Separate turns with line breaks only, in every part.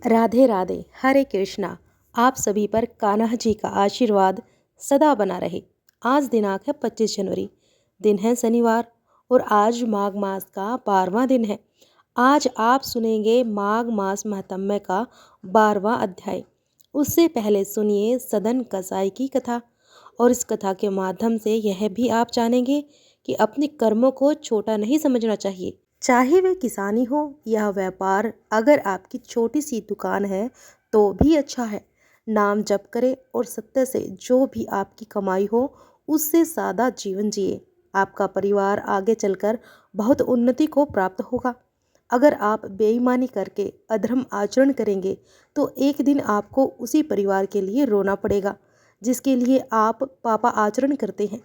राधे राधे, हरे कृष्णा। आप सभी पर कान्हा जी का आशीर्वाद सदा बना रहे। आज दिनांक है 25 जनवरी, दिन है शनिवार और आज माघ मास का 12वां दिन है। आज आप सुनेंगे माघ मास महात्म्य का 12वां अध्याय। उससे पहले सुनिए सदन कसाई की कथा और इस कथा के माध्यम से यह भी आप जानेंगे कि अपने कर्मों को छोटा नहीं समझना चाहिए। चाहे वह किसानी हो या व्यापार, अगर आपकी छोटी सी दुकान है तो भी अच्छा है। नाम जप करें और सत्य से जो भी आपकी कमाई हो उससे सादा जीवन जिए। आपका परिवार आगे चलकर बहुत उन्नति को प्राप्त होगा। अगर आप बेईमानी करके अधर्म आचरण करेंगे तो एक दिन आपको उसी परिवार के लिए रोना पड़ेगा जिसके लिए आप पापा आचरण करते हैं।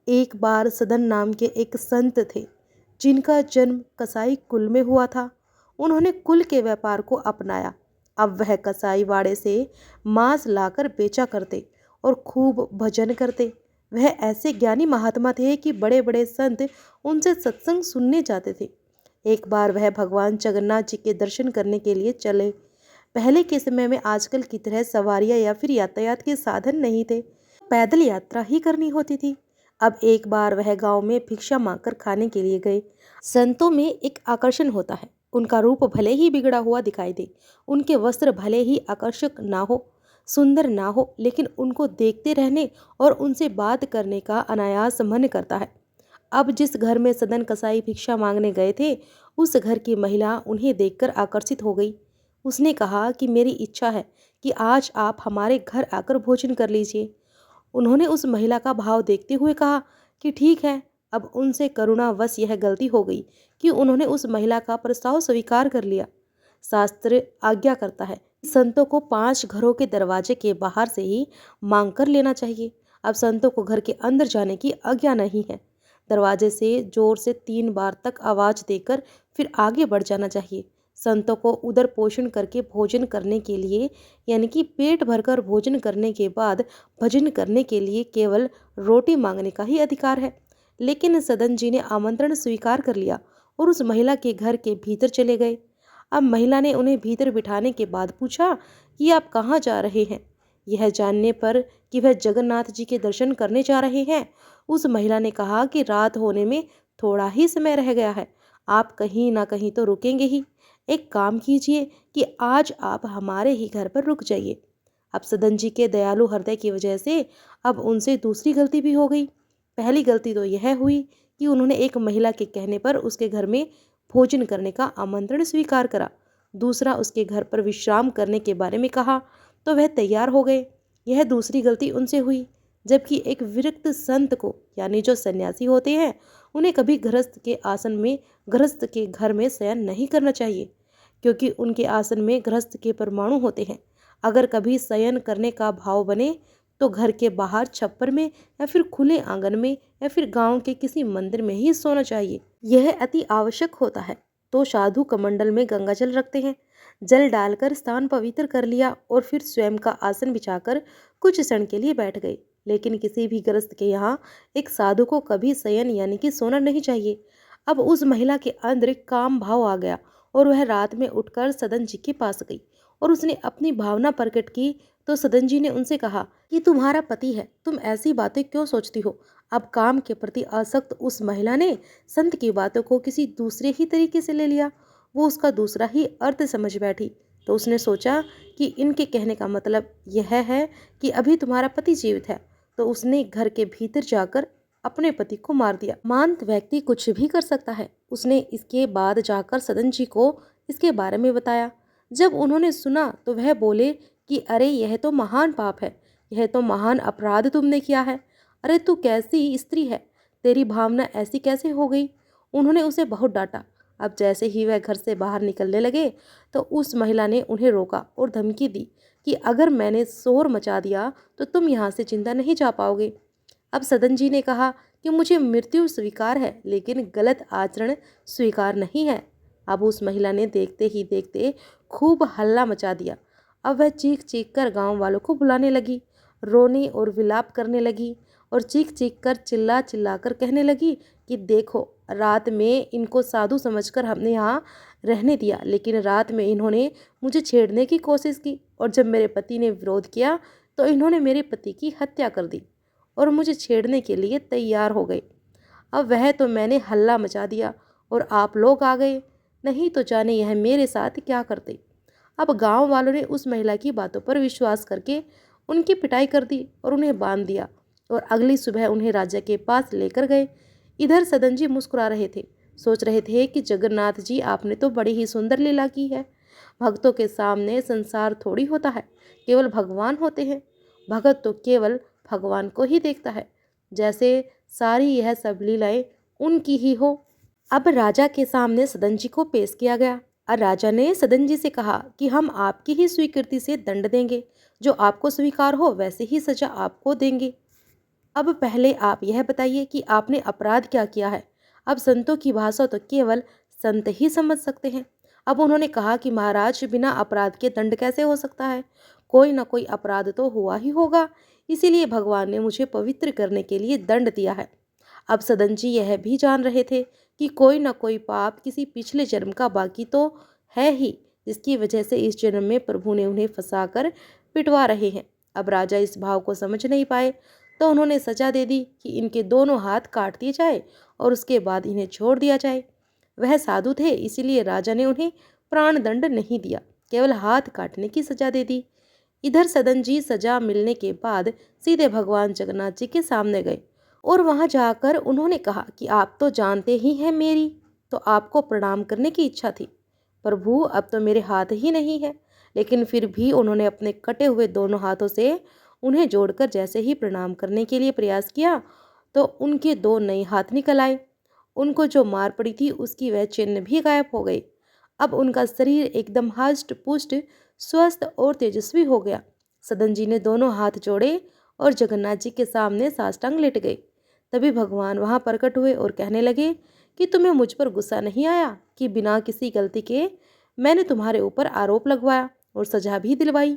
एक बार सदन नाम के एक संत थे जिनका जन्म कसाई कुल में हुआ था। उन्होंने कुल के व्यापार को अपनाया। अब वह कसाई वाड़े से मांस लाकर बेचा करते और खूब भजन करते। वह ऐसे ज्ञानी महात्मा थे कि बड़े बड़े संत उनसे सत्संग सुनने जाते थे। एक बार वह भगवान जगन्नाथ जी के दर्शन करने के लिए चले। पहले के समय में आजकल की तरह सवारियां या फिर यातायात के साधन नहीं थे, पैदल यात्रा ही करनी होती थी। अब एक बार वह गांव में भिक्षा मांगकर खाने के लिए गए। संतों में एक आकर्षण होता है। उनका रूप भले ही बिगड़ा हुआ दिखाई दे, उनके वस्त्र भले ही आकर्षक ना हो, सुंदर ना हो, लेकिन उनको देखते रहने और उनसे बात करने का अनायास मन करता है। अब जिस घर में सदन कसाई भिक्षा मांगने गए थे, उस घर की महिला उन्हें देखकर आकर्षित हो गई। उसने कहा कि मेरी इच्छा है कि आज आप हमारे घर आकर भोजन कर लीजिए। उन्होंने उस महिला का भाव देखते हुए कहा कि ठीक है। अब उनसे करुणावश यह गलती हो गई कि उन्होंने उस महिला का प्रस्ताव स्वीकार कर लिया। शास्त्र आज्ञा करता है संतों को 5 घरों के दरवाजे के बाहर से ही मांग कर लेना चाहिए। अब संतों को घर के अंदर जाने की आज्ञा नहीं है। दरवाजे से जोर से 3 बार तक आवाज देकर फिर आगे बढ़ जाना चाहिए। संतों को उदर पोषण करके भोजन करने के लिए, यानी कि पेट भरकर भोजन करने के बाद भजन करने के लिए केवल रोटी मांगने का ही अधिकार है। लेकिन सदन जी ने आमंत्रण स्वीकार कर लिया और उस महिला के घर के भीतर चले गए। अब महिला ने उन्हें भीतर बिठाने के बाद पूछा कि आप कहाँ जा रहे हैं। यह जानने पर कि वह जगन्नाथ जी के दर्शन करने जा रहे हैं, उस महिला ने कहा कि रात होने में थोड़ा ही समय रह गया है, आप कहीं ना कहीं तो रुकेंगे ही। एक काम कीजिए कि आज आप हमारे ही घर पर रुक जाइए। अब सदन जी के दयालु हृदय की वजह से अब उनसे दूसरी गलती भी हो गई। पहली गलती तो यह हुई कि उन्होंने एक महिला के कहने पर उसके घर में भोजन करने का आमंत्रण स्वीकार करा। दूसरा, उसके घर पर विश्राम करने के बारे में कहा तो वह तैयार हो गए। यह दूसरी गलती उनसे हुई। जबकि एक विरक्त संत को, यानी जो सन्यासी होते हैं, उन्हें कभी गृहस्थ के घर में शयन नहीं करना चाहिए, क्योंकि उनके आसन में गृहस्थ के परमाणु होते हैं। अगर कभी शयन करने का भाव बने तो घर के बाहर छप्पर में या फिर खुले आंगन में या फिर गांव के किसी मंदिर में ही सोना चाहिए। यह अति आवश्यक होता है। तो साधु कमंडल में गंगा जल रखते हैं। जल डालकर स्थान पवित्र कर लिया और फिर स्वयं का आसन बिछाकर कुछ क्षण के लिए बैठ गए। लेकिन किसी भी गृहस्थ के यहाँ एक साधु को कभी शयन यानी कि सोना नहीं चाहिए। अब उस महिला के अंदर एक काम भाव आ गया और वह रात में उठकर सदन जी के पास गई और उसने अपनी भावना प्रकट की। तो सदन जी ने उनसे कहा कि तुम्हारा पति है, तुम ऐसी बातें क्यों सोचती हो। अब काम के प्रति आसक्त उस महिला ने संत की बातों को किसी दूसरे ही तरीके से ले लिया। वो उसका दूसरा ही अर्थ समझ बैठी। तो उसने सोचा कि इनके कहने का मतलब यह है कि अभी तुम्हारा पति जीवित है। तो उसने घर के भीतर जाकर अपने पति को मार दिया। मांत व्यक्ति कुछ भी कर सकता है। उसने इसके बाद जाकर सदन जी को इसके बारे में बताया। जब उन्होंने सुना तो वह बोले कि अरे यह तो महान पाप है, यह तो महान अपराध तुमने किया है। अरे तू कैसी स्त्री है, तेरी भावना ऐसी कैसे हो गई। उन्होंने उसे बहुत डांटा। अब जैसे ही वह घर से बाहर निकलने लगे तो उस महिला ने उन्हें रोका और धमकी दी कि अगर मैंने शोर मचा दिया तो तुम यहाँ से जिंदा नहीं जा पाओगे। अब सदन जी ने कहा कि मुझे मृत्यु स्वीकार है, लेकिन गलत आचरण स्वीकार नहीं है। अब उस महिला ने देखते ही देखते खूब हल्ला मचा दिया। अब वह चीख चीख कर गांव वालों को बुलाने लगी, रोने और विलाप करने लगी और चीख चीख कर चिल्ला चिल्ला कर कहने लगी कि देखो रात में इनको साधु समझकर हमने यहाँ रहने दिया, लेकिन रात में इन्होंने मुझे छेड़ने की कोशिश की और जब मेरे पति ने विरोध किया तो इन्होंने मेरे पति की हत्या कर दी और मुझे छेड़ने के लिए तैयार हो गए। अब वह तो मैंने हल्ला मचा दिया और आप लोग आ गए, नहीं तो जाने यह मेरे साथ क्या करते। अब गांव वालों ने उस महिला की बातों पर विश्वास करके उनकी पिटाई कर दी और उन्हें बांध दिया और अगली सुबह उन्हें राजा के पास लेकर गए। इधर सदन जी मुस्कुरा रहे थे, सोच रहे थे कि जगन्नाथ जी आपने तो बड़ी ही सुंदर लीला की है। भक्तों के सामने संसार थोड़ी होता है, केवल भगवान होते हैं। भगत तो केवल भगवान को ही देखता है, जैसे सारी यह सब लीलाएं उनकी ही हो। अब राजा के सामने सदन जी को पेश किया गया और राजा ने सदन जी से कहा कि हम आपकी ही स्वीकृति से दंड देंगे, जो आपको स्वीकार हो वैसे ही सजा आपको देंगे। अब पहले आप यह बताइए कि आपने अपराध क्या किया है। अब संतों की भाषा तो केवल संत ही समझ सकते हैं। अब उन्होंने कहा कि महाराज, बिना अपराध के दंड कैसे हो सकता है, कोई ना कोई अपराध तो हुआ ही होगा, इसीलिए भगवान ने मुझे पवित्र करने के लिए दंड दिया है। अब सदन जी यह भी जान रहे थे कि कोई ना कोई पाप किसी पिछले जन्म का बाकी तो है ही, जिसकी वजह से इस जन्म में प्रभु ने उन्हें फंसाकर पिटवा रहे हैं। अब राजा इस भाव को समझ नहीं पाए तो उन्होंने सजा दे दी कि इनके दोनों हाथ काट दिए जाए और उसके बाद इन्हें छोड़ दिया जाए। वह साधु थे, इसीलिए राजा ने उन्हें प्राण दंड नहीं दिया, केवल हाथ काटने की सजा दे दी। इधर सदन जी सजा मिलने के बाद सीधे भगवान जगन्नाथ जी के सामने गए और वहां जाकर उन्होंने कहा कि आप तो जानते ही हैं मेरी तो आपको प्रणाम करने की इच्छा थी। प्रभु, अब तो मेरे हाथ ही नहीं है। लेकिन फिर भी उन्होंने अपने कटे हुए दोनों हाथों से उन्हें जोड़कर जैसे ही प्रणाम करने के लिए प्रयास किया तो उनके दो नए हाथ निकल आए। उनको जो मार पड़ी थी उसकी वह चिन्ह भी गायब हो गई। अब उनका शरीर एकदम हष्ट पुष्ट, स्वस्थ और तेजस्वी हो गया। सदन जी ने दोनों हाथ जोड़े और जगन्नाथ जी के सामने साष्टांग लेट गए। तभी भगवान वहां प्रकट हुए और कहने लगे कि तुम्हें मुझ पर गुस्सा नहीं आया कि बिना किसी गलती के मैंने तुम्हारे ऊपर आरोप लगवाया और सजा भी दिलवाई।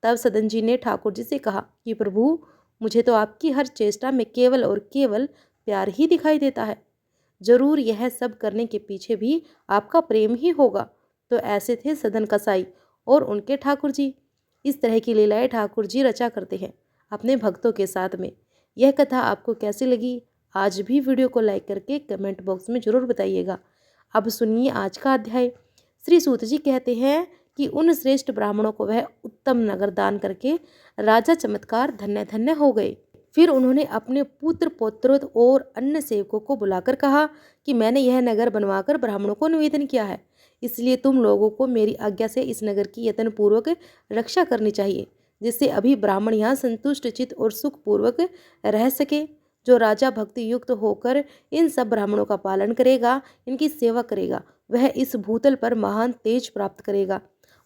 तब सदन जी ने ठाकुर जी से कहा कि प्रभु, मुझे तो आपकी हर चेष्टा में केवल और केवल प्यार ही दिखाई देता है। जरूर यह सब करने के पीछे भी आपका प्रेम ही होगा। तो ऐसे थे सदन कसाई और उनके ठाकुर जी। इस तरह की लीलाएं ठाकुर जी रचा करते हैं अपने भक्तों के साथ में। यह कथा आपको कैसी लगी, आज भी वीडियो को लाइक करके कमेंट बॉक्स में जरूर बताइएगा। अब सुनिए आज का अध्याय। श्री सूत जी कहते हैं कि उन श्रेष्ठ ब्राह्मणों को वह उत्तम नगर दान करके राजा चमत्कार धन्य धन्य हो गए। फिर उन्होंने अपने पुत्र पौत्रों और अन्य सेवकों को बुलाकर कहा कि मैंने यह नगर बनवाकर ब्राह्मणों को निवेदन किया है, इसलिए तुम लोगों को मेरी आज्ञा से इस नगर की यत्नपूर्वक रक्षा करनी चाहिए, जिससे अभी ब्राह्मण यहाँ संतुष्ट चित्त और सुखपूर्वक रह सके। जो राजा भक्ति युक्त होकर इन सब ब्राह्मणों का पालन करेगा, इनकी सेवा करेगा, वह इस भूतल पर महान तेज प्राप्त करेगा।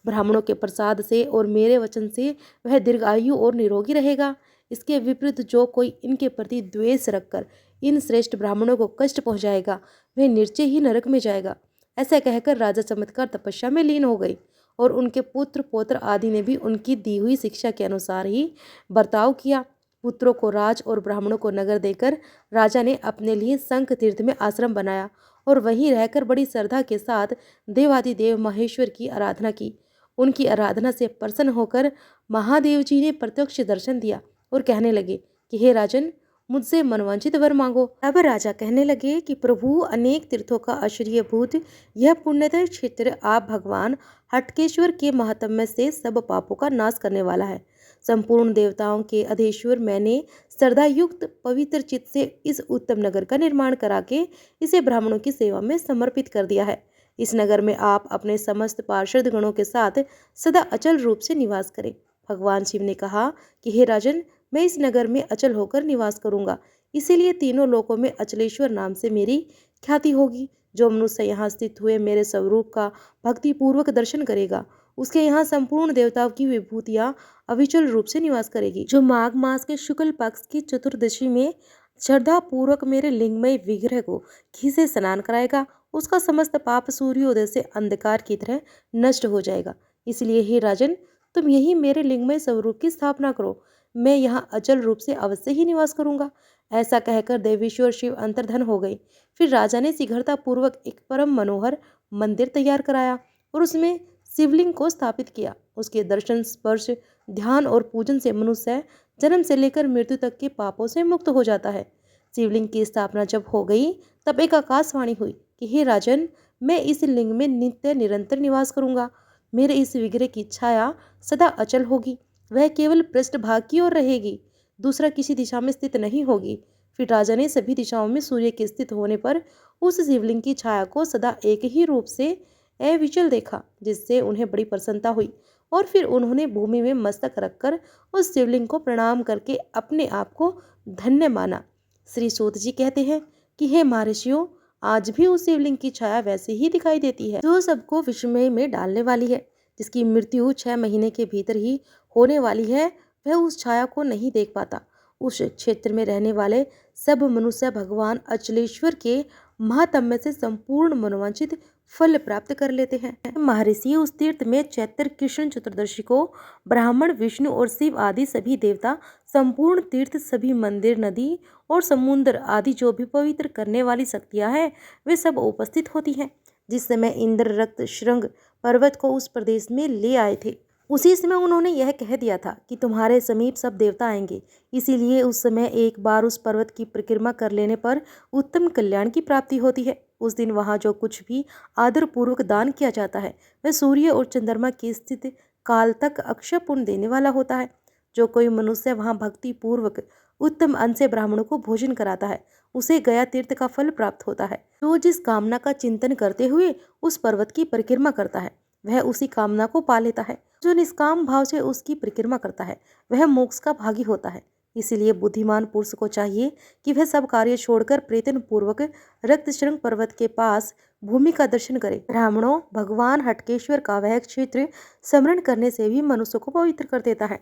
ब्राह्मणों के प्रसाद से और मेरे वचन से वह दीर्घायु और निरोगी रहेगा। इसके विपरीत जो कोई इनके प्रति द्वेष रखकर इन श्रेष्ठ ब्राह्मणों को कष्ट पहुंचाएगा, वह निश्चय ही नरक में जाएगा। ऐसा कहकर राजा चमत्कार तपस्या में लीन हो गई और उनके पुत्र पौत्र आदि ने भी उनकी दी हुई शिक्षा के अनुसार ही बर्ताव किया। पुत्रों को राज और ब्राह्मणों को नगर देकर राजा ने अपने लिए शंख तीर्थ में आश्रम बनाया और वहीं रहकर बड़ी श्रद्धा के साथ देवादिदेव महेश्वर की आराधना की। उनकी आराधना से प्रसन्न होकर महादेव जी ने प्रत्यक्ष दर्शन दिया और कहने लगे कि हे राजन, मुझसे मनवांछित वर मांगो। अब राजा कहने लगे कि प्रभु, अनेक तीर्थों का आश्चर्य भूत यह पुण्यतर क्षेत्र आप भगवान हटकेश्वर के महात्म्य से सब पापों का नाश करने वाला है। संपूर्ण देवताओं के अधीश्वर मैंने श्रद्धा युक्त पवित्र चित्त से इस उत्तम नगर का निर्माण करा के इसे ब्राह्मणों की सेवा में समर्पित कर दिया है। इस नगर में आप अपने समस्त पार्षद गणों के साथ सदा अचल रूप से निवास करें। भगवान शिव ने कहा कि हे राजन, मैं इस नगर में अचल होकर निवास करूंगा, इसीलिए तीनों लोकों में अचलेश्वर नाम से मेरी ख्याति होगी। जो मनुष्य यहाँ स्थित हुए मेरे स्वरूप का भक्तिपूर्वक दर्शन करेगा, उसके यहाँ संपूर्ण देवताओं की विभूतियां अविचल रूप से निवास करेगी। जो माघ मास के शुक्ल पक्ष की चतुर्दशी में श्रद्धा पूर्वक मेरे लिंगमय विग्रह को घी से स्नान कराएगा, उसका समस्त पाप सूर्योदय से अंधकार की तरह नष्ट हो जाएगा। इसलिए हे राजन, तुम यही मेरे लिंगमय स्वरूप की स्थापना करो। मैं यहाँ अचल रूप से अवश्य ही निवास करूंगा। ऐसा कहकर देवेश्वर शिव अंतर्धन हो गए। फिर राजा ने शीघ्रता पूर्वक एक परम मनोहर मंदिर तैयार कराया और उसमें शिवलिंग को स्थापित किया। उसके दर्शन, स्पर्श, ध्यान और पूजन से मनुष्य जन्म से लेकर मृत्यु तक के पापों से मुक्त हो जाता है। शिवलिंग की स्थापना जब हो गई तब एक आकाशवाणी हुई कि हे राजन, मैं इस लिंग में नित्य निरंतर निवास करूंगा। मेरे इस विग्रह की छाया सदा अचल होगी। वह केवल पृष्ठभाग की ओर रहेगी, दूसरा किसी दिशा में स्थित नहीं होगी। फिर राजा ने सभी दिशाओं में सूर्य के स्थित होने पर उस शिवलिंग की छाया को सदा एक ही रूप से अविचल देखा, जिससे उन्हें बड़ी प्रसन्नता हुई। और फिर उन्होंने भूमि में मस्तक रखकर उस शिवलिंग को प्रणाम करके अपने आप को धन्य माना। श्री सूत जी कहते हैं कि हे महर्षियों, आज भी उस शिवलिंग की छाया वैसे ही दिखाई देती है, जो सबको विस्मय में डालने वाली है। जिसकी मृत्यु 6 महीने के भीतर ही होने वाली है, वह उस छाया को नहीं देख पाता। उस क्षेत्र में रहने वाले सब मनुष्य भगवान अचलेश्वर के महात्म्य से संपूर्ण मनोवांछित फल प्राप्त कर लेते हैं। महर्षि उस तीर्थ में चैत्र कृष्ण चतुर्दशी को ब्राह्मण, विष्णु और शिव आदि सभी देवता, संपूर्ण तीर्थ, सभी मंदिर, नदी और समुद्र आदि जो भी पवित्र करने वाली शक्तियां हैं, वे सब उपस्थित होती हैं। जिस समय इंद्र रक्त श्रृंग पर्वत को उस प्रदेश में ले आए थे, उसी समय उन्होंने यह कह दिया था कि तुम्हारे समीप सब देवता आएंगे। इसीलिए उस समय एक बार उस पर्वत की परिक्रमा कर लेने पर उत्तम कल्याण की प्राप्ति होती है। उस दिन वहाँ जो कुछ भी आदर पूर्वक दान किया जाता है, वह सूर्य और चंद्रमा की स्थिति काल तक अक्षय पुण्य देने वाला होता है। जो कोई मनुष्य वहाँ भक्ति पूर्वक उत्तम अन्न से ब्राह्मणों को भोजन कराता है, उसे गया तीर्थ का फल प्राप्त होता है। जो जिस कामना का चिंतन करते हुए उस पर्वत की परिक्रमा करता है, वह उसी कामना को पा लेता है। जो निष्काम भाव से उसकी परिक्रमा करता है, वह मोक्ष का भागी होता है। इसीलिए बुद्धिमान पुरुष को चाहिए कि वह सब कार्य छोड़कर प्रयत्न पूर्वक रक्तशृंग पर्वत के पास भूमि का दर्शन करे। ब्राह्मणों, भगवान हटकेश्वर का वह क्षेत्र स्मरण करने से भी मनुष्य को पवित्र कर देता है,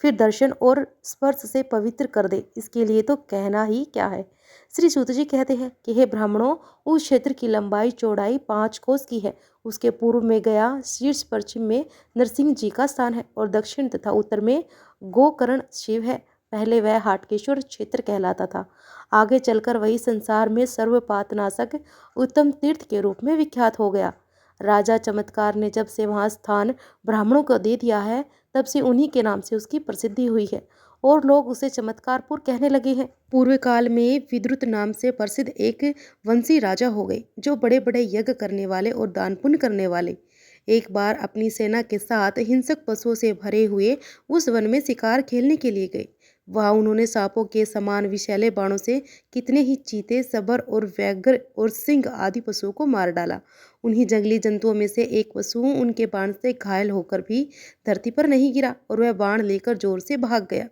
फिर दर्शन और स्पर्श से पवित्र कर दे, इसके लिए तो कहना ही क्या है। श्री सूत जी कहते हैं कि हे ब्राह्मणों, उस क्षेत्र की लंबाई चौड़ाई 5 कोस की है। उसके पूर्व में गया, शीर्ष पश्चिम में नरसिंह जी का स्थान है और दक्षिण तथा उत्तर में गोकर्ण शिव है। पहले वह हाटकेश्वर क्षेत्र कहलाता था। आगे चलकर वही संसार में सर्वपातनाशक उत्तम तीर्थ के रूप में विख्यात हो गया। राजा चमत्कार ने जब से वहाँ स्थान ब्राह्मणों को दे दिया है, तब से उन्हीं के नाम से उसकी प्रसिद्धि हुई है और लोग उसे चमत्कारपुर कहने लगे हैं। पूर्व काल में विद्रुत नाम से प्रसिद्ध एक वंशी राजा हो गए, जो बड़े बड़े यज्ञ करने वाले और दान पुण्य करने वाले। एक बार अपनी सेना के साथ हिंसक पशुओं से भरे हुए उस वन में शिकार खेलने के लिए गए। वहाँ उन्होंने सांपों के समान विषैले बाणों से कितने ही चीते, सबर और व्याघ्र और सिंह आदि पशुओं को मार डाला। उन्हीं जंगली जंतुओं में से एक पशु उनके बाण से घायल होकर भी धरती पर नहीं गिरा और वह बाण लेकर जोर से भाग गया।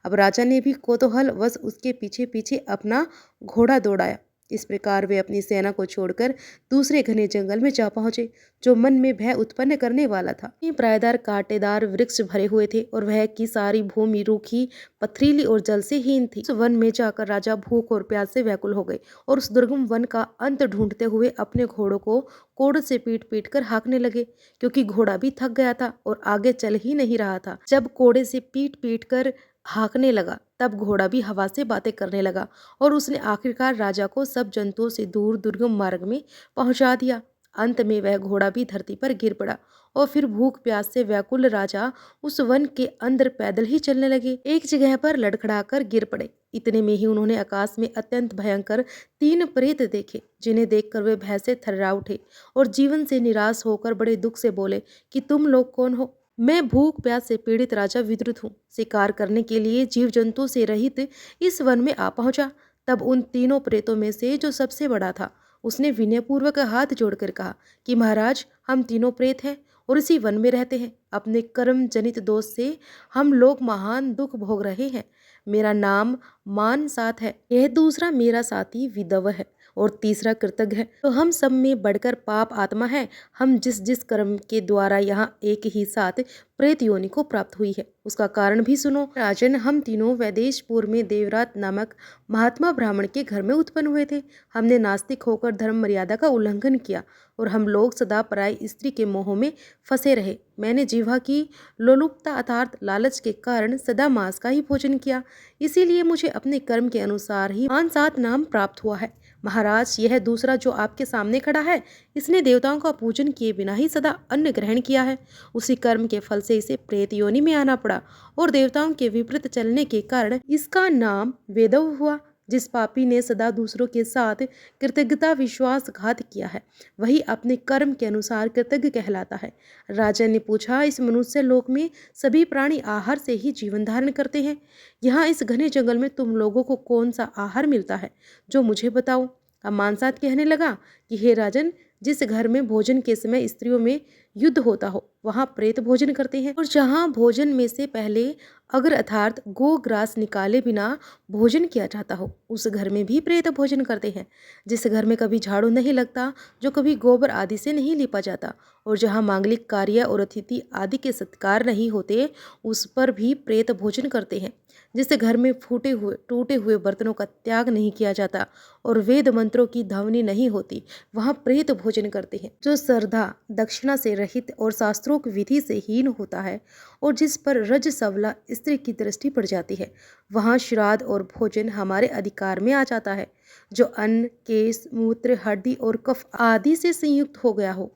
अब राजा ने भी कौतूहल वश उसके पीछे पीछे अपना घोड़ा दौड़ाया। इस प्रकार वे अपनी सेना को छोड़कर दूसरे घने जंगल में जा पहुंचे, जो मन में भय उत्पन्न करने वाला था। प्रायदार कांटेदार वृक्ष भरे हुए थे और वह की सारी भूमि रूखी, पथरीली और जल से हीन थी। उस वन में जाकर राजा भूख और प्यास से व्याकुल हो गए और उस दुर्गम वन का अंत ढूंढते हुए अपने घोड़ों को कोड़े से पीट पीट कर हाँकने लगे, क्योंकि घोड़ा भी थक गया था और आगे चल ही नहीं रहा था। जब कोड़े से पीट पीट कर हाँकने लगा, तब घोड़ा भी हवा से बातें करने लगा और उसने आखिरकार राजा को सब जंतुओं से दूर दुर्गम मार्ग में पहुंचा दिया। अंत में वह घोड़ा भी धरती पर गिर पड़ा और फिर भूख प्यास से व्याकुल राजा उस वन के अंदर पैदल ही चलने लगे। एक जगह पर लड़खड़ाकर गिर पड़े। इतने में ही उन्होंने आकाश में अत्यंत भयंकर 3 प्रेत देखे, जिन्हें देखकर वे भय से थर्रा उठे और जीवन से निराश होकर बड़े दुख से बोले कि तुम लोग कौन हो? मैं भूख प्यास से पीड़ित राजा विद्रुत हूँ। शिकार करने के लिए जीव जंतु से रहित इस वन में आ पहुंचा। तब उन 3 प्रेतों में से जो सबसे बड़ा था, उसने विनयपूर्वक हाथ जोड़कर कहा कि महाराज, हम 3 प्रेत हैं और इसी वन में रहते हैं। अपने कर्म जनित दोष से हम लोग महान दुख भोग रहे हैं। मेरा नाम मान साथ है, यह दूसरा मेरा साथी विदव है और तीसरा कृतज्ञ है। तो हम सब में बढ़कर पाप आत्मा है। हम जिस जिस कर्म के द्वारा यहाँ एक ही साथ प्रेत योनि को प्राप्त हुई है उसका कारण भी सुनो। राजन, हम तीनों वैदेशपुर में देवरात नामक महात्मा ब्राह्मण के घर में उत्पन्न हुए थे। हमने नास्तिक होकर धर्म मर्यादा का उल्लंघन किया और हम लोग सदा पराई स्त्री के मोह में फंसे रहे। मैंने जिह्वा की लोलुपता अर्थात लालच के कारण सदा मांस का ही भोजन किया, इसीलिए मुझे अपने कर्म के अनुसार ही मांसात नाम प्राप्त हुआ है। महाराज, यह दूसरा जो आपके सामने खड़ा है, इसने देवताओं का पूजन किए बिना ही सदा अन्न ग्रहण किया है। उसी कर्म के फल से इसे प्रेत योनि में आना पड़ा और देवताओं के विपरीत चलने के कारण इसका नाम वेदव हुआ। जिस पापी ने सदा दूसरों के साथ कृतज्ञता विश्वासघात किया है वही अपने कर्म के अनुसार कृतज्ञ कहलाता है। राजा ने पूछा, इस मनुष्य लोक में सभी प्राणी आहार से ही जीवन धारण करते हैं। यहाँ इस घने जंगल में तुम लोगों को कौन सा आहार मिलता है जो मुझे बताओ। अब मानसात कहने लगा कि हे राजन, जिस घर में भोजन के समय स्त्रियों में युद्ध होता हो वहाँ प्रेत भोजन करते हैं, और जहाँ भोजन में से पहले अगर अर्थात गोग्रास निकाले बिना भोजन किया जाता हो उस घर में भी प्रेत भोजन करते हैं। जिस घर में कभी झाड़ू नहीं लगता, जो कभी गोबर आदि से नहीं लिपा जाता, और जहाँ मांगलिक कार्य और अतिथि आदि के सत्कार नहीं होते उस पर भी प्रेत भोजन करते हैं। जिस घर में टूटे हुए बर्तनों का त्याग नहीं किया जाता और वेद मंत्रों की ध्वनि नहीं होती वहाँ प्रेत भोजन करते हैं। जो श्रद्धा दक्षिणा से रहित और शास्त्रोक्त विधि से हीन होता है और जिस पर रज सवला स्त्री की दृष्टि पड़ जाती है वहाँ श्राद्ध और भोजन हमारे अधिकार में आ जाता है। जो अन्न, केश, मूत्र, हड्डी और कफ आदि से संयुक्त हो गया हो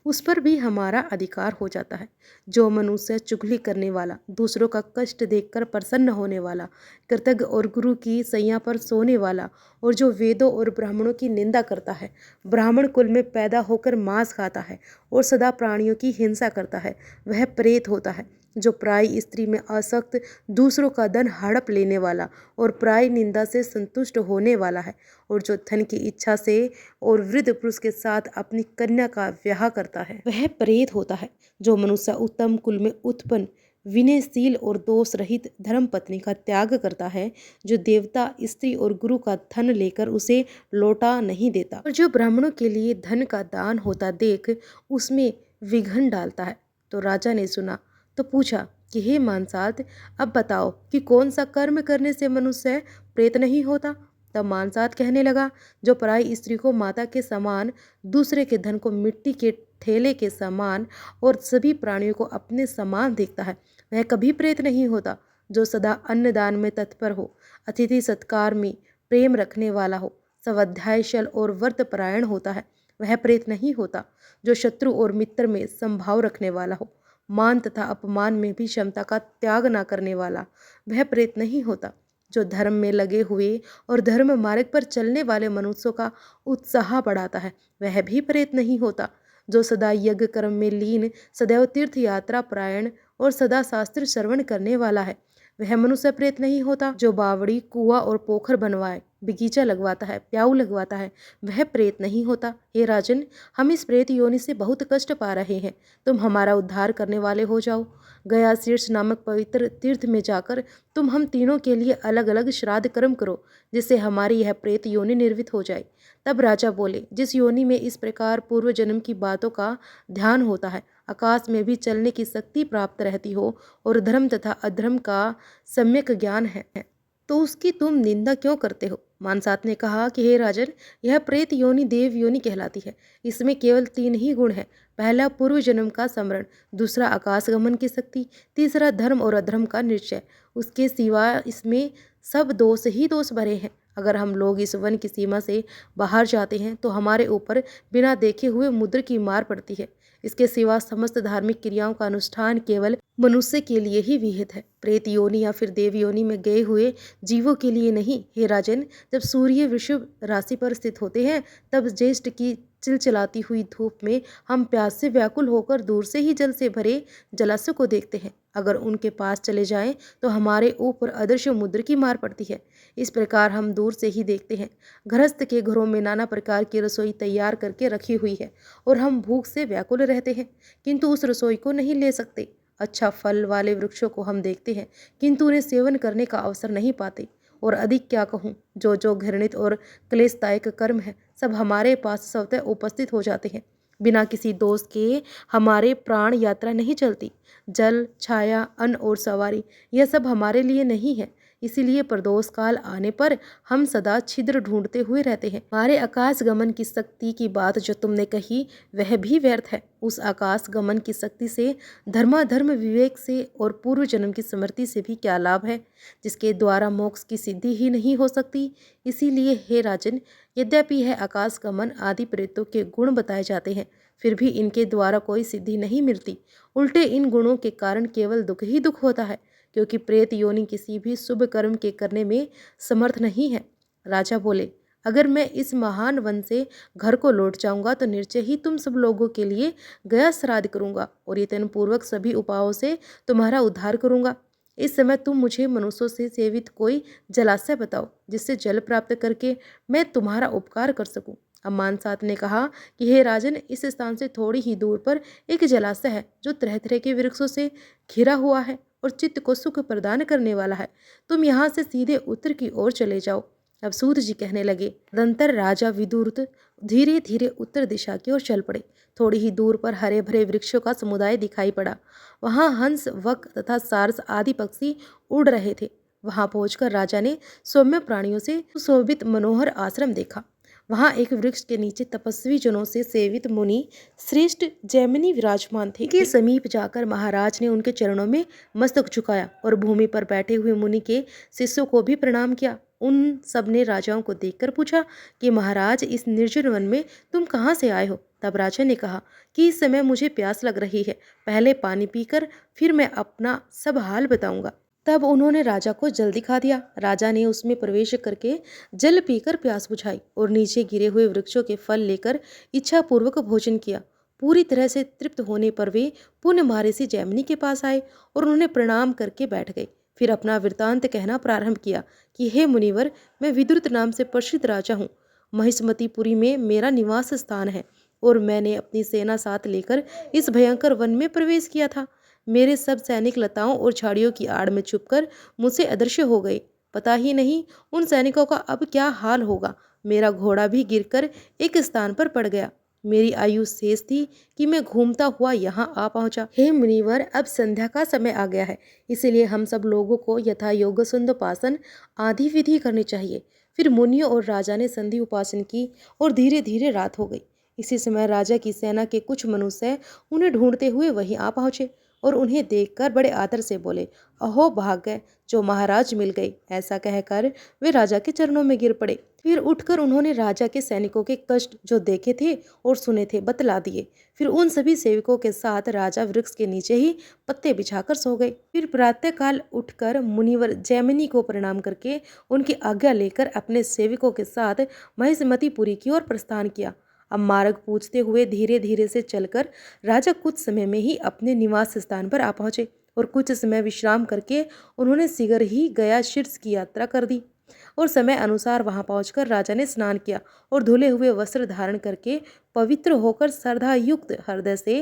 उस पर भी हमारा अधिकार हो जाता है। जो मनुष्य चुगली करने वाला, दूसरों का कष्ट देखकर प्रसन्न होने वाला, कृतज्ञ और गुरु की सैया पर सोने वाला, और जो वेदों और ब्राह्मणों की निंदा करता है, ब्राह्मण कुल में पैदा होकर मांस खाता है और सदा प्राणियों की हिंसा करता है, वह प्रेत होता है। जो प्राय स्त्री में आसक्त, दूसरों का धन हड़प लेने वाला और प्राय निंदा से संतुष्ट होने वाला है, और जो धन की इच्छा से और वृद्ध पुरुष के साथ अपनी कन्या का ब्याह करता है वह प्रेत होता है। जो मनुष्य उत्तम कुल में उत्पन्न, विनयशील और दोष रहित धर्म पत्नी का त्याग करता है, जो देवता, स्त्री और गुरु का धन लेकर उसे लौटा नहीं देता, और जो ब्राह्मणों के लिए धन का दान होता देख उसमें विघन डालता है। तो राजा ने सुना तो पूछा कि हे मानसात, अब बताओ कि कौन सा कर्म करने से मनुष्य प्रेत नहीं होता। तब मानसात कहने लगा, जो पराई स्त्री को माता के समान, दूसरे के धन को मिट्टी के ठेले के समान और सभी प्राणियों को अपने समान देखता है वह कभी प्रेत नहीं होता। जो सदा अन्नदान में तत्पर हो, अतिथि सत्कार में प्रेम रखने वाला हो, स्वाध्यायशल और व्रत परायण होता है वह प्रेत नहीं होता। जो शत्रु और मित्र में संभाव रखने वाला हो, मान तथा अपमान में भी क्षमता का त्याग न करने वाला, वह प्रेत नहीं होता। जो धर्म में लगे हुए और धर्म मार्ग पर चलने वाले मनुष्यों का उत्साह बढ़ाता है वह भी प्रेत नहीं होता। जो सदा यज्ञ कर्म में लीन, सदैव तीर्थ यात्रा परायण और सदा शास्त्र श्रवण करने वाला है वह मनुष्य प्रेत नहीं होता। जो बावड़ी, कुआं और पोखर बनवाए, बगीचा लगवाता है, प्याऊ लगवाता है वह प्रेत नहीं होता। हे राजन, हम इस प्रेत योनि से बहुत कष्ट पा रहे हैं, तुम हमारा उद्धार करने वाले हो जाओ। गया शीर्ष नामक पवित्र तीर्थ में जाकर तुम हम तीनों के लिए अलग अलग श्राद्ध कर्म करो जिससे हमारी यह प्रेत योनि निर्वित हो जाए। तब राजा बोले, जिस योनि में इस प्रकार पूर्व जन्म की बातों का ध्यान होता है, आकाश में भी चलने की शक्ति प्राप्त रहती हो और धर्म तथा अधर्म का सम्यक ज्ञान है, तो उसकी तुम निंदा क्यों करते हो। मानसात ने कहा कि हे राजन, यह प्रेत योनि देव योनि कहलाती है। इसमें केवल 3 ही गुण हैं। पहला पूर्व जन्म का स्मरण, दूसरा आकाश गमन की शक्ति, तीसरा धर्म और अधर्म का निश्चय। उसके सिवा इसमें सब दोष ही दोष भरे हैं। अगर हम लोग इस वन की सीमा से बाहर जाते हैं तो हमारे ऊपर बिना देखे हुए मुद्र की मार पड़ती है। इसके सिवा समस्त धार्मिक क्रियाओं का अनुष्ठान केवल मनुष्य के लिए ही विहित है, प्रेत योनि या फिर देव योनि में गए हुए जीवों के लिए नहीं। हे राजन, जब सूर्य वृषभ राशि पर स्थित होते हैं तब ज्येष्ठ की चिलचिलाती हुई धूप में हम प्यास से व्याकुल होकर दूर से ही जल से भरे जलाशय को देखते हैं। अगर उनके पास चले जाएं तो हमारे ऊपर अदृश्य मुद्र की मार पड़ती है। इस प्रकार हम दूर से ही देखते हैं। गृहस्थ के घरों में नाना प्रकार की रसोई तैयार करके रखी हुई है और हम भूख से व्याकुल रहते हैं किंतु उस रसोई को नहीं ले सकते। अच्छा फल वाले वृक्षों को हम देखते हैं किंतु उन्हें सेवन करने का अवसर नहीं पाते। और अधिक क्या कहूँ, जो घृणित और क्लेशदायक कर्म है सब हमारे पास स्वतः उपस्थित हो जाते हैं। बिना किसी दोस्त के हमारे प्राण यात्रा नहीं चलती। जल, छाया, अन्न और सवारी, यह सब हमारे लिए नहीं है। इसीलिए प्रदोष काल आने पर हम सदा छिद्र ढूंढते हुए रहते हैं। हमारे आकाश गमन की शक्ति की बात जो तुमने कही वह भी व्यर्थ है। उस आकाश गमन की शक्ति से धर्माधर्म, विवेक से और पूर्व जन्म की स्मृति से भी क्या लाभ है, जिसके द्वारा मोक्ष की सिद्धि ही नहीं हो सकती। इसीलिए हे राजन, यद्यपि यह आकाश गमन आदि प्रेतों के गुण बताए जाते हैं, फिर भी इनके द्वारा कोई सिद्धि नहीं मिलती। उल्टे इन गुणों के कारण केवल दुख ही दुख होता है, क्योंकि प्रेत योनि किसी भी शुभ कर्म के करने में समर्थ नहीं है। राजा बोले, अगर मैं इस महान वन से घर को लौट जाऊंगा तो निश्चय ही तुम सब लोगों के लिए गया श्राद्ध करूंगा और यत्न पूर्वक सभी उपायों से तुम्हारा उद्धार करूंगा। इस समय तुम मुझे मनुष्यों से सेवित कोई जलाशय बताओ, जिससे जल प्राप्त करके मैं तुम्हारा उपकार कर सकूं। अब मानसात ने कहा कि हे राजन, इस स्थान से थोड़ी ही दूर पर एक जलाशय है जो तरह तरह के वृक्षों से घिरा हुआ है और चित्त को सुख प्रदान करने वाला है। तुम यहाँ से सीधे उत्तर की ओर चले जाओ। अब सूत जी कहने लगे, तदंतर राजा विदुरथ धीरे धीरे उत्तर दिशा की ओर चल पड़े। थोड़ी ही दूर पर हरे भरे वृक्षों का समुदाय दिखाई पड़ा। वहां हंस, वक तथा सारस आदि पक्षी उड़ रहे थे। वहां पहुंचकर राजा ने सौम्य प्राणियों से सुशोभित मनोहर आश्रम देखा। वहां एक वृक्ष के नीचे तपस्वी जनों से सेवित मुनि श्रेष्ठ जैमिनी विराजमान थे। के समीप जाकर महाराज ने उनके चरणों में मस्तक झुकाया और भूमि पर बैठे हुए मुनि के शिष्यों को भी प्रणाम किया। उन सब ने राजाओं को देखकर पूछा कि महाराज, इस निर्जन वन में तुम कहाँ से आए हो? तब राजा ने कहा कि इस समय मुझे प्यास लग रही है, पहले पानी पीकर फिर मैं अपना सब हाल बताऊंगा। तब उन्होंने राजा को जल दिखा दिया। राजा ने उसमें प्रवेश करके जल पीकर प्यास बुझाई और नीचे गिरे हुए वृक्षों के फल लेकर इच्छा पूर्वक भोजन किया। पूरी तरह से तृप्त होने पर वे पुण्य महर्षि जैमिनी के पास आए और उन्होंने प्रणाम करके बैठ गए। फिर अपना वृत्तांत कहना प्रारंभ किया कि हे मुनिवर, मैं विद्रुत नाम से प्रसिद्ध राजा हूँ। महिष्मतिपुरी में मेरा निवास स्थान है और मैंने अपनी सेना साथ लेकर इस भयंकर वन में प्रवेश किया था। मेरे सब सैनिक लताओं और झाड़ियों की आड़ में छुपकर मुझसे अदृश्य हो गए। पता ही नहीं उन सैनिकों का अब क्या हाल होगा। मेरा घोड़ा भी गिरकर एक स्थान पर पड़ गया। मेरी आयु शेष थी कि मैं घूमता हुआ यहाँ आ पहुंचा। हे मुनिवर, अब संध्या का समय आ गया है, इसलिए हम सब लोगों को यथा योग सुंदोपासन आदि विधि करनी चाहिए। फिर मुनियों और राजा ने संधि उपासन की और धीरे धीरे रात हो गई। इसी समय राजा की सेना के कुछ मनुष्य उन्हें ढूंढते हुए वहीं आ पहुंचे और उन्हें देखकर बड़े आदर से बोले, अहो भाग्य, जो महाराज मिल गए। ऐसा कहकर वे राजा के चरणों में गिर पड़े। फिर उठकर उन्होंने राजा के सैनिकों के कष्ट जो देखे थे और सुने थे बतला दिए। फिर उन सभी सेवकों के साथ राजा वृक्ष के नीचे ही पत्ते बिछाकर सो गए। फिर प्रातःकाल उठकर मुनिवर जैमिनी को प्रणाम करके उनकी आज्ञा लेकर अपने सेवकों के साथ महिष्मतिपुरी की ओर प्रस्थान किया। अब मार्ग पूछते हुए धीरे धीरे से चलकर राजा कुछ समय में ही अपने निवास स्थान पर आ पहुंचे और कुछ समय विश्राम करके उन्होंने शीघ्र ही गया शीर्ष की यात्रा कर दी। और समय अनुसार वहां पहुंचकर राजा ने स्नान किया और धुले हुए वस्त्र धारण करके पवित्र होकर श्रद्धायुक्त हृदय से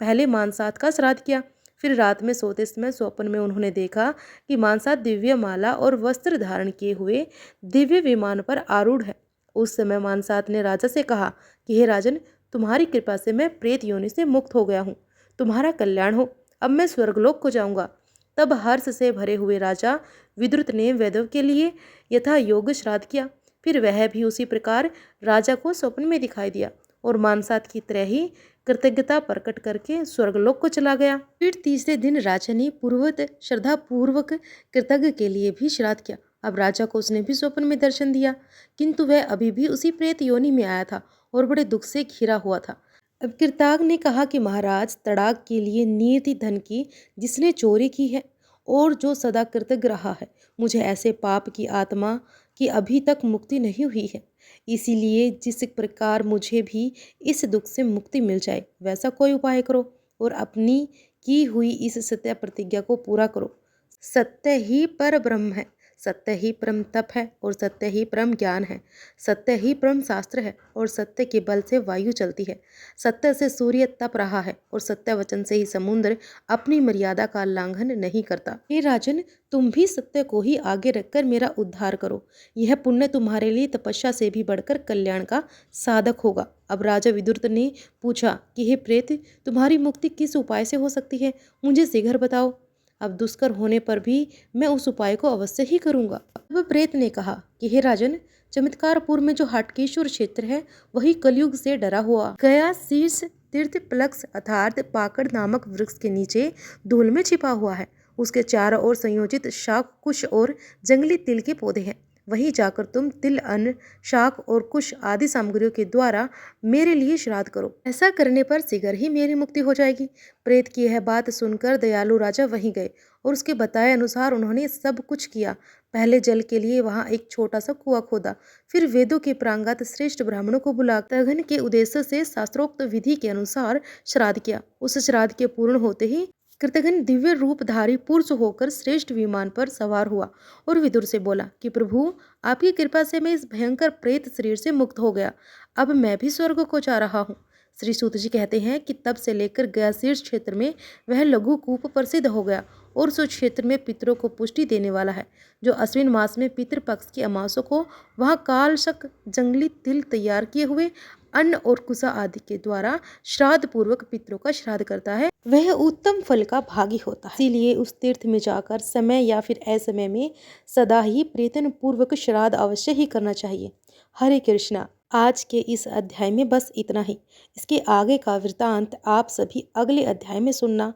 पहले मानसात का श्राद्ध किया। फिर रात में सोते समय स्वप्न में उन्होंने देखा कि मानसात दिव्य माला और वस्त्र धारण किए हुए दिव्य विमान पर आरूढ़ है। उस समय मानसात ने राजा से कहा कि हे राजन, तुम्हारी कृपा से मैं प्रेत योनि से मुक्त हो गया हूँ। तुम्हारा कल्याण हो। अब मैं स्वर्गलोक को जाऊंगा। तब हर्ष से भरे हुए राजा विद्रुत ने वेदों के लिए यथा योग श्राद्ध किया। फिर वह भी उसी प्रकार राजा को स्वप्न में दिखाई दिया और मानसात की तरह ही कृतज्ञता प्रकट करके स्वर्गलोक को चला गया। फिर तीसरे दिन राजा ने पूर्ववत श्रद्धा पूर्वक कृतज्ञ के लिए भी श्राद्ध किया। अब राजा को उसने भी स्वप्न में दर्शन दिया, किंतु वह अभी भी उसी प्रेत योनि में आया था और बड़े दुख से घिरा हुआ था। अब कृताग ने कहा कि महाराज, तड़ाक के लिए नियति धन की जिसने चोरी की है और जो सदा कृतज्ञ रहा है, मुझे ऐसे पाप की आत्मा की अभी तक मुक्ति नहीं हुई है। इसीलिए जिस प्रकार मुझे भी इस दुख से मुक्ति मिल जाए वैसा कोई उपाय करो और अपनी की हुई इस सत्य प्रतिज्ञा को पूरा करो। सत्य ही पर ब्रह्म है। सत्य ही परम तप है और सत्य ही परम ज्ञान है। सत्य ही परम शास्त्र है और सत्य के बल से वायु चलती है। सत्य से सूर्य तप रहा है और सत्य वचन से ही समुद्र अपनी मर्यादा का उल्लंघन नहीं करता। हे राजन, तुम भी सत्य को ही आगे रखकर मेरा उद्धार करो। यह पुण्य तुम्हारे लिए तपस्या से भी बढ़कर कल्याण का साधक होगा। अब राजा विदुर ने पूछा कि हे प्रेत, तुम्हारी मुक्ति किस उपाय से हो सकती है, मुझे शीघ्र बताओ। अब दुष्कर होने पर भी मैं उस उपाय को अवश्य ही करूंगा। अब प्रेत ने कहा कि हे राजन, चमत्कारपुर में जो हाटकेश्वर क्षेत्र है वही कलयुग से डरा हुआ गया शीर्ष तीर्थ प्लक्ष अर्थात पाकड़ नामक वृक्ष के नीचे धूल में छिपा हुआ है। उसके चारों ओर संयोजित शाक कुश और जंगली तिल के पौधे हैं। वहीं जाकर तुम तिल, अन्न, शाक और कुश आदि सामग्रियों के द्वारा मेरे लिए श्राद्ध करो। ऐसा करने पर शीघ्र ही मेरी मुक्ति हो जाएगी। प्रेत की यह बात सुनकर दयालु राजा वहीं गए और उसके बताए अनुसार उन्होंने सब कुछ किया। पहले जल के लिए वहां एक छोटा सा कुआं खोदा, फिर वेदों के प्रांगत श्रेष्ठ ब्राह्मणों को बुलाकर तगन के उद्देश्य से शास्त्रोक्त विधि के अनुसार श्राद्ध किया। उस श्राद्ध के पूर्ण होते ही कृतघ्न दिव्य रूपधारी पुरुष होकर श्रेष्ठ विमान पर सवार हुआ और विदुर से बोला कि प्रभु, आपकी कृपा से मैं इस भयंकर प्रेत शरीर से मुक्त हो गया। अब मैं भी स्वर्ग को जा रहा हूँ। श्री सूत जी कहते हैं कि तब से लेकर गया शीर्ष क्षेत्र में वह लघु कूप प्रसिद्ध हो गया और उस क्षेत्र में पितरों को पुष्टि देने वाला है। जो अश्विन मास में पितृपक्ष की अमासों को वहाँ कालशक जंगली तिल तैयार किए हुए अन्न और कुसा आदि के द्वारा श्राद्ध पूर्वक पितरों का श्राद्ध करता है, वह उत्तम फल का भागी होता है। इसीलिए उस तीर्थ में जाकर समय या फिर असमय में सदा ही प्रेतन पूर्वक श्राद्ध अवश्य ही करना चाहिए। हरे कृष्णा। आज के इस अध्याय में बस इतना ही। इसके आगे का वृतांत आप सभी अगले अध्याय में सुनना।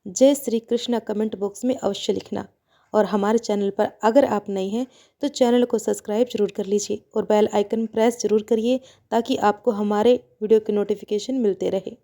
जय श्री कृष्णा कमेंट बॉक्स में अवश्य लिखना और हमारे चैनल पर अगर आप नए हैं तो चैनल को सब्सक्राइब जरूर कर लीजिए और बेल आइकन प्रेस जरूर करिए ताकि आपको हमारे वीडियो के नोटिफिकेशन मिलते रहे।